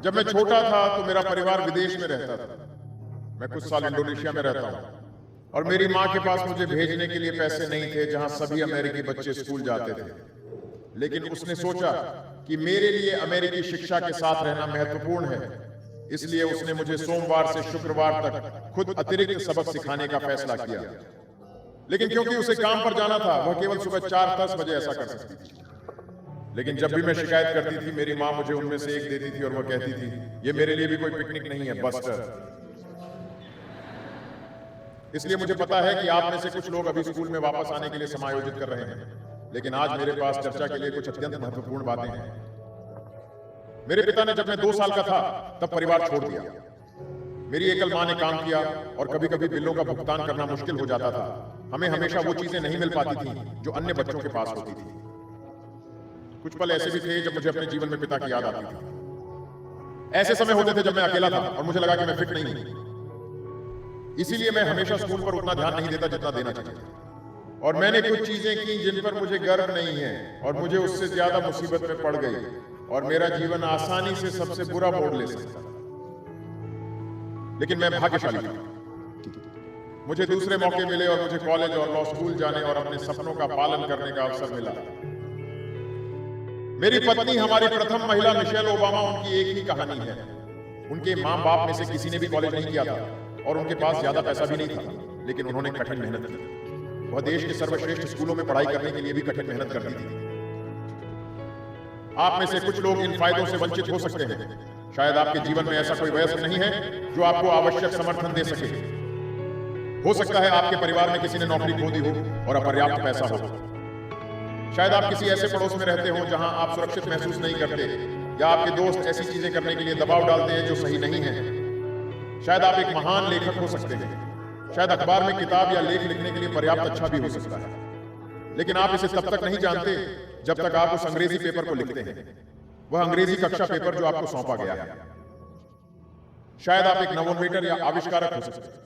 जब मैं छोटा था तो मेरा परिवार विदेश में रहता था। मैं कुछ साल इंडोनेशिया में रहता हूं और मेरी मां के पास मुझे भेजने के लिए पैसे नहीं थे, जहां सभी अमेरिकी बच्चे स्कूल जाते थे। लेकिन उसने सोचा कि मेरे लिए अमेरिकी शिक्षा के साथ रहना महत्वपूर्ण है, इसलिए उसने मुझे सोमवार से शुक्रवार तक खुद अतिरिक्त सबक सिखाने का फैसला किया। लेकिन क्योंकि उसे काम पर जाना था, वह केवल सुबह 4-10 बजे ऐसा कर सकती थी। लेकिन जब भी मैं शिकायत करती थी, मेरी मां मुझे उनमें से एक देती थी और वह कहती थी, ये मेरे लिए भी कोई पिकनिक नहीं है, बस्टर। इसलिए मुझे पता है कि आप में से कुछ लोग अभी स्कूल में वापस आने के लिए समायोजित कर रहे हैं, लेकिन आज मेरे पास चर्चा के लिए कुछ अत्यंत महत्वपूर्ण बातें हैं। मेरे पिता ने जब मैं 2 साल का था तब परिवार छोड़ दिया। मेरी एकल मां ने काम किया और कभी कभी बिलों का भुगतान करना मुश्किल हो जाता था। हमें हमेशा वो चीजें नहीं मिल पाती थी जो अन्य बच्चों के पास होती थी। कुछ पल ऐसे भी थे जब मुझे अपने जीवन में पिता की याद आती थी। ऐसे समय होते थे जब मैं अकेला था और मुझे लगा कि मैं फिट नहीं हूं। इसीलिए मैं हमेशा स्कूल पर उतना ध्यान नहीं देता जितना देना चाहिए। और मैंने कुछ चीजें की जिन पर मुझे गर्व नहीं है और मुझे उससे ज्यादा मुसीबत में पड़ गई और मेरा जीवन आसानी से सबसे बुरा मोड़ ले सकता। लेकिन मैं भाग्यशाली था। मुझे दूसरे मौके मिले और मुझे कॉलेज और लॉ स्कूल जाने और अपने सपनों का पालन करने का अवसर मिला। मेरी पत्नी, हमारी प्रथम महिला मिशेल ओबामा, उनकी एक ही कहानी है। उनके मां बाप में से किसी ने भी कॉलेज नहीं किया था और उनके पास ज्यादा पैसा भी नहीं था, लेकिन उन्होंने कठिन मेहनत की। वह देश के सर्वश्रेष्ठ स्कूलों में पढ़ाई करने के लिए भी कठिन मेहनत करती थी। आप में से कुछ लोग इन फायदों से वंचित हो सकते हैं। शायद आपके जीवन में ऐसा कोई वयस्क नहीं है जो आपको आवश्यक समर्थन दे सके। हो सकता है आपके परिवार में किसी ने नौकरी खो दी हो और अपर्याप्त पैसा हो। शायद आप किसी ऐसे पड़ोस में रहते हो जहां आप सुरक्षित महसूस नहीं करते, या आपके दोस्त ऐसी चीजें करने के लिए दबाव डालते हैं जो सही नहीं है। शायद आप एक महान लेखक हो सकते हैं। शायद अखबार में किताब या लेख लिखने के लिए पर्याप्त अच्छा भी हो सकता है, लेकिन आप इसे तब तक नहीं जानते जब तक आप उस अंग्रेजी पेपर को लिखते हैं, वह अंग्रेजी कक्षा पेपर जो आपको सौंपा गया है। शायद आप एक नवोन्वेटर या आविष्कारक हो सकते हैं।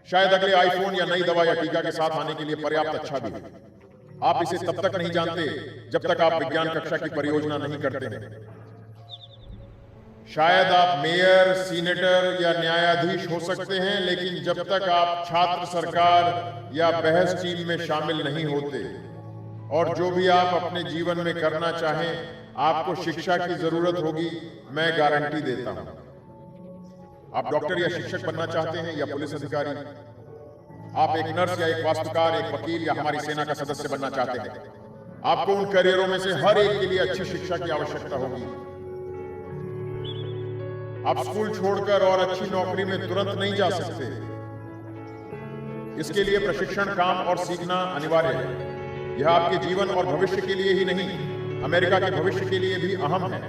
शायद अगले आईफोन या नई दवा या टीका के साथ आने के लिए पर्याप्त अच्छा भी है। आप इसे तब तक नहीं जानते जब तक आप विज्ञान कक्षा की परियोजना नहीं करते हैं। शायद आप मेयर, सीनेटर या न्यायाधीश हो सकते हैं, लेकिन जब तक आप छात्र सरकार या बहस टीम में शामिल नहीं होते, और जो भी आप अपने जीवन में करना चाहें, आपको शिक्षा की जरूरत होगी, मैं गारंटी देता हूं। आप डॉक्टर या शिक्षक बनना चाहते हैं या पुलिस अधिकारी, आप एक नर्स या एक वास्तुकार, एक वकील या हमारी सेना का सदस्य बनना चाहते हैं, आपको उन करियरों में से हर एक के लिए अच्छी शिक्षा की आवश्यकता होगी। आप स्कूल छोड़कर और अच्छी नौकरी में तुरंत नहीं जा सकते। इसके लिए प्रशिक्षण, काम और सीखना अनिवार्य है। यह आपके जीवन और भविष्य के लिए ही नहीं, अमेरिका के भविष्य के लिए भी अहम है।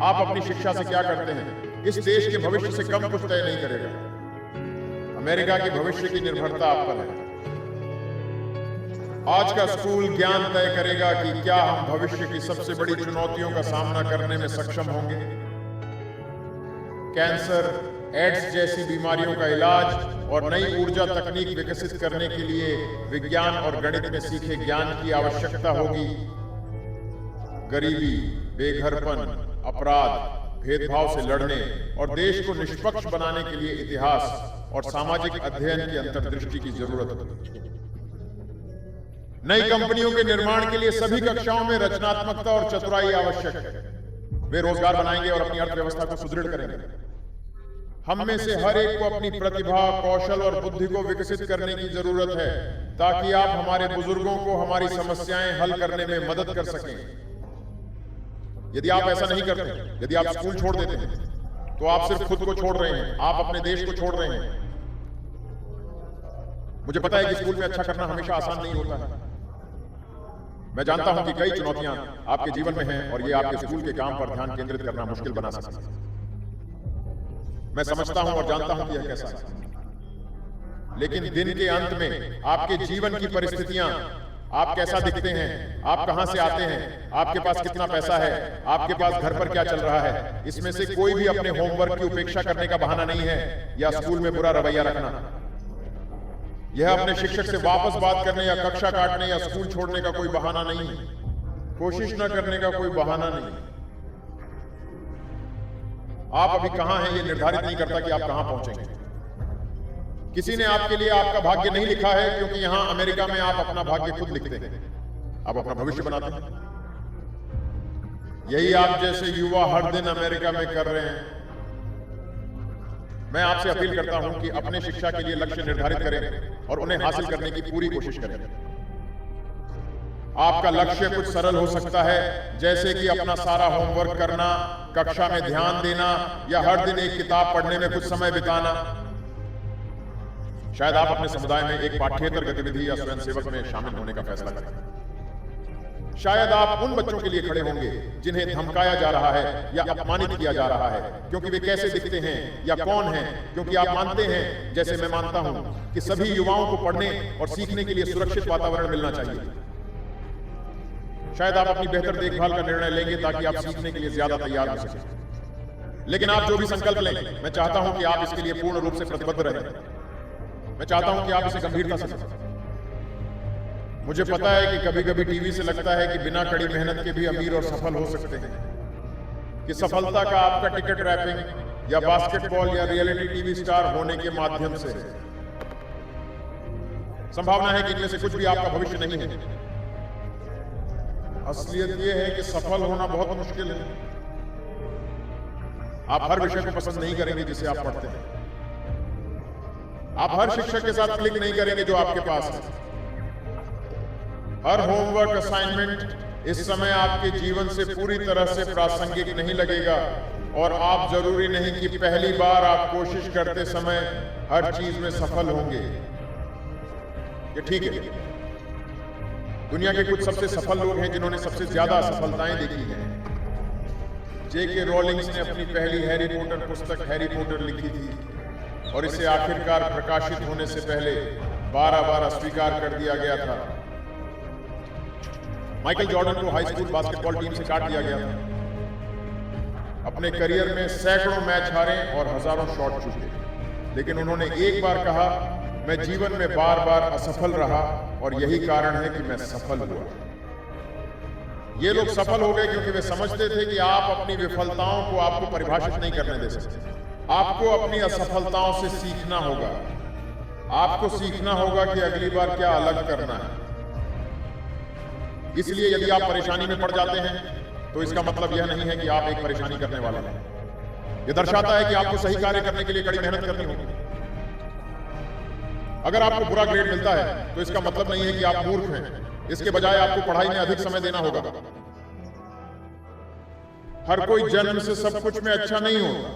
आप अपनी शिक्षा से क्या करते हैं, इस देश के भविष्य से कम कुछ तय नहीं करेगा। अमेरिका के भविष्य की निर्भरता आप पर है। आज का स्कूल ज्ञान तय करेगा कि क्या हम भविष्य की सबसे बड़ी चुनौतियों का सामना करने में सक्षम होंगे। कैंसर, एड्स जैसी बीमारियों का इलाज और नई ऊर्जा तकनीक विकसित करने के लिए विज्ञान और गणित में सीखे ज्ञान की आवश्यकता होगी। गरीबी, बेघरपन, अपराध, भेदभाव से लड़ने और देश को निष्पक्ष बनाने के लिए इतिहास और सामाजिक अध्ययन की अंतर्दृष्टि की जरूरत होती है। नई कंपनियों के निर्माण के लिए सभी कक्षाओं में रचनात्मकता और चतुराई आवश्यक है। वे रोजगार बनाएंगे और अपनी अर्थव्यवस्था को सुदृढ़ करेंगे। हम में से हर एक को अपनी प्रतिभा, कौशल और बुद्धि को विकसित करने की जरूरत है, ताकि आप हमारे बुजुर्गों को हमारी समस्याएं हल करने में मदद कर सकें। यदि आप ऐसा नहीं करते, यदि आप स्कूल छोड़ देते हैं, तो आप सिर्फ खुद को छोड़ रहे हैं, आप अपने देश को छोड़ रहे हैं। मुझे पता है कि स्कूल में अच्छा करना हमेशा आसान नहीं होता है। मैं जानता हूं कि कई चुनौतियां आपके जीवन में हैं और ये आपके स्कूल के काम पर ध्यान केंद्रित करना मुश्किल बना सकती है। मैं समझता हूं और जानता हूं कि यह कैसा है। लेकिन दिन के अंत में आपके जीवन की परिस्थितियां, आप कैसा दिखते हैं, आप कहां से आते हैं, आपके पास कितना पैसा है, आपके पास घर पर क्या चल रहा है, इसमें से कोई भी अपने होमवर्क की उपेक्षा करने का बहाना नहीं है या स्कूल में बुरा रवैया रखना। यह अपने शिक्षक से वापस बात करने या कक्षा काटने या स्कूल छोड़ने का कोई बहाना नहीं है। कोशिश न करने का कोई बहाना नहीं। आप अभी कहां हैं ये निर्धारित नहीं करता कि आप कहां पहुंचेंगे। किसी ने आपके लिए आपका भाग्य नहीं लिखा है, क्योंकि यहां अमेरिका में आप अपना भाग्य खुद लिखते हैं, आप अपना भविष्य बनाते हैं। यही आप जैसे युवा हर दिन अमेरिका में कर रहे हैं। मैं आपसे अपील करता हूं कि अपने शिक्षा के लिए लक्ष्य निर्धारित करें और उन्हें हासिल करने की पूरी कोशिश करें। आपका लक्ष्य कुछ सरल हो सकता है, जैसे कि अपना सारा होमवर्क करना, कक्षा में ध्यान देना या हर दिन एक किताब पढ़ने में कुछ समय बिताना। शायद आप अपने समुदाय में एक पाठ्येतर गतिविधि या स्वयंसेवक में शामिल होने का फैसला करें। शायद आप उन बच्चों के लिए खड़े होंगे जिन्हें धमकाया जा रहा है या अपमानित किया जा रहा है क्योंकि वे कैसे दिखते हैं या कौन हैं, क्योंकि आप मानते हैं, जैसे मैं मानता हूं, कि सभी युवाओं को पढ़ने और सीखने के लिए सुरक्षित वातावरण मिलना चाहिए। शायद आप अपनी बेहतर देखभाल का निर्णय लेंगे ताकि आप सीखने के लिए ज्यादा तैयार हो सकें। लेकिन आप जो भी संकल्प लें, मैं चाहता हूं कि आप इसके लिए पूर्ण रूप से प्रतिबद्ध रहें। मैं चाहता हूं कि आप इसे गंभीरता से लें। मुझे पता है कि कभी कभी टीवी से लगता है कि बिना कड़ी मेहनत के भी अमीर और सफल हो सकते हैं, कि सफलता का आपका टिकट रैपिंग या बास्केटबॉल या रियलिटी टीवी स्टार होने के माध्यम से है। संभावना है कि इनमें से कुछ भी आपका भविष्य नहीं है। असलियत यह है कि सफल होना बहुत मुश्किल है। आप हर विषय को पसंद नहीं करेंगे जिसे आप पढ़ते हैं। आप हर शिक्षक के साथ क्लिक नहीं करेंगे जो आपके पास है। हर होमवर्क असाइनमेंट इस समय आपके जीवन से पूरी तरह से प्रासंगिक नहीं लगेगा, और आप जरूरी नहीं कि पहली बार आप कोशिश करते समय हर चीज में सफल होंगे। ये ठीक है। दुनिया के कुछ सबसे सफल लोग हैं जिन्होंने सबसे ज्यादा सफलताएं देखी हैं। J.K. रॉलिंग्स ने अपनी पहली हैरी पॉटर पुस्तक हैरी पॉटर लिखी थी, और इसे आखिरकार प्रकाशित होने से पहले 12 बार अस्वीकार कर दिया गया था। माइकल जॉर्डन को हाई स्कूल बास्केटबॉल टीम से काट दिया गया था। अपने करियर में सैकड़ों मैच हारे और हजारों शॉट चूके, लेकिन उन्होंने एक बार कहा, मैं जीवन में बार बार असफल रहा और यही कारण है कि मैं सफल हुआ। ये लोग सफल हो गए क्योंकि वे समझते थे कि आप अपनी विफलताओं को आपको परिभाषित नहीं करने दे सकते। आपको अपनी असफलताओं से सीखना होगा। आपको सीखना होगा कि अगली बार क्या अलग करना है। इसलिए यदि आप परेशानी में पड़ जाते हैं तो इसका मतलब यह नहीं है कि आप एक परेशानी करने वाले हैं। यह दर्शाता है कि आपको सही कार्य करने के लिए कड़ी मेहनत करनी होगी। अगर आपको बुरा ग्रेड मिलता है तो इसका मतलब नहीं है कि आप मूर्ख हैं। इसके बजाय आपको पढ़ाई में अधिक समय देना होगा। हर कोई जन्म से सब कुछ में अच्छा नहीं होता।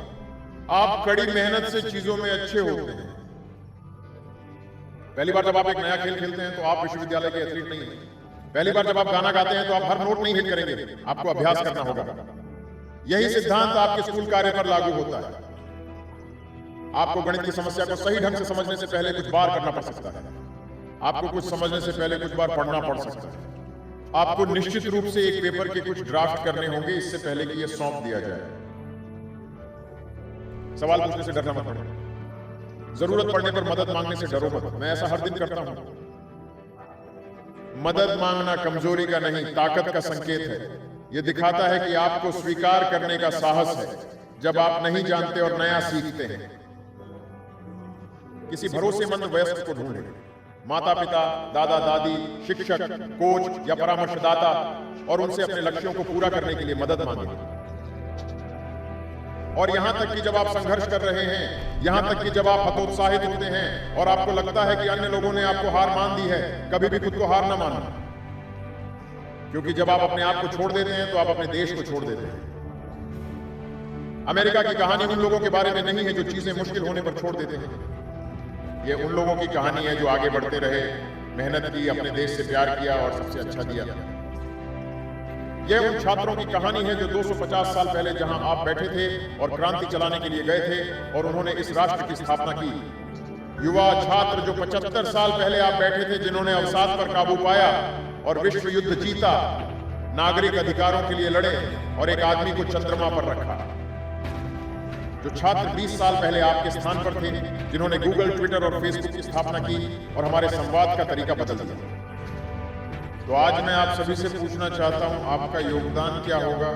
आप कड़ी मेहनत से चीजों में अच्छे होते हैं। पहली बार जब आप एक नया खेल खेलते हैं तो आप विश्वविद्यालय के एथलीट नहीं हैं। पहली बार जब आप गाना गाते हैं तो आप हर नोट नहीं हिट करेंगे, आपको अभ्यास करना होगा। यही सिद्धांत आपके स्कूल कार्य पर लागू होता है। आपको गणित की समस्या को सही ढंग से समझने से पहले कुछ बार करना पड़ सकता है। आपको कुछ समझने से पहले कुछ बार पढ़ना पड़ सकता है। आपको निश्चित रूप से एक पेपर के कुछ ड्राफ्ट करने होंगे इससे पहले कि यह सौंप दिया जाए। सवाल पूछने से डरना मत पड़े। जरूरत पड़ने पर मदद मांगने से डरो मत। मैं ऐसा हर दिन करता हूं। मदद मांगना कमजोरी का नहीं, ताकत का संकेत है। यह दिखाता है कि आपको स्वीकार करने का साहस है जब आप नहीं जानते और नया सीखते हैं। किसी भरोसेमंद वयस्क को ढूंढें। माता पिता, दादा दादी, शिक्षक, कोच या परामर्शदाता, और उनसे अपने लक्ष्यों को पूरा करने के लिए मदद मांगें। और यहां तक कि जब आप संघर्ष कर रहे हैं, यहां तक कि जब आप हतोत्साहित होते हैं और आपको लगता है कि अन्य लोगों ने आपको हार मान दी है, कभी भी खुद को हार ना मानना। क्योंकि जब आप अपने आप को छोड़ देते हैं तो आप अपने देश को छोड़ देते हैं। अमेरिका की कहानी उन लोगों के बारे में नहीं है जो चीजें मुश्किल होने पर छोड़ देते हैं। ये उन लोगों की कहानी है जो आगे बढ़ते रहे, मेहनत की, अपने देश से प्यार किया और सबसे अच्छा दिया। यह उन छात्रों की कहानी है जो 250 साल पहले जहां आप बैठे थे और क्रांति चलाने के लिए गए थे और उन्होंने इस राष्ट्र की स्थापना की। युवा छात्र जो 75 साल पहले आप बैठे थे, जिन्होंने अवसाद पर काबू पाया और विश्व युद्ध जीता, नागरिक अधिकारों के लिए लड़े और एक आदमी को चंद्रमा पर रखा। जो छात्र 20 साल पहले आपके स्थान पर थे, जिन्होंने गूगल, ट्विटर और फेसबुक की स्थापना की और हमारे संवाद का तरीका बदल दिया। तो आज मैं आप सभी से पूछना चाहता हूं, आपका योगदान क्या होगा?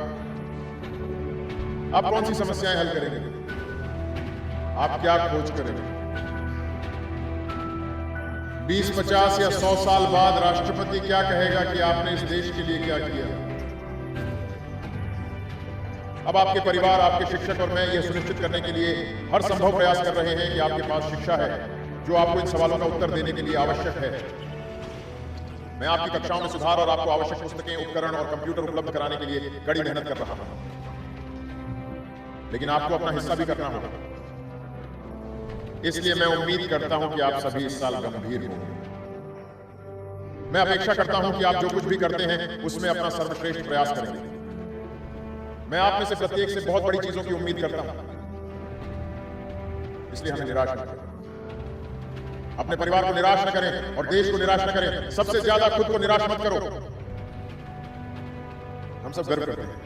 आप कौन सी समस्याएं हल करेंगे? आप क्या खोज करेंगे? 20, 50 या 100 साल बाद राष्ट्रपति क्या कहेगा कि आपने इस देश के लिए क्या किया? अब आपके परिवार, आपके शिक्षक और मैं यह सुनिश्चित करने के लिए हर संभव प्रयास कर रहे हैं कि आपके पास शिक्षा है जो आपको इन सवालों का उत्तर देने के लिए आवश्यक है। मैं आपकी कक्षाओं में सुधार और आपको आवश्यक पुस्तकें, उपकरण और कंप्यूटर उपलब्ध कराने के लिए कड़ी मेहनत कर रहा हूं। लेकिन आपको अपना हिस्सा भी करना होगा। इसलिए मैं उम्मीद करता हूं कि आप सभी इस साल गंभीर होंगे। मैं अपेक्षा करता हूं कि आप जो कुछ भी करते हैं उसमें अपना सर्वश्रेष्ठ प्रयास करेंगे। मैं आप में से प्रत्येक से बहुत बड़ी चीजों की उम्मीद करता हूं, इसलिए हमें निराश न करें। अपने परिवार को निराश न करें और देश को निराश न करें। सबसे ज्यादा खुद को निराश मत करो। हम सब गर्व करते हैं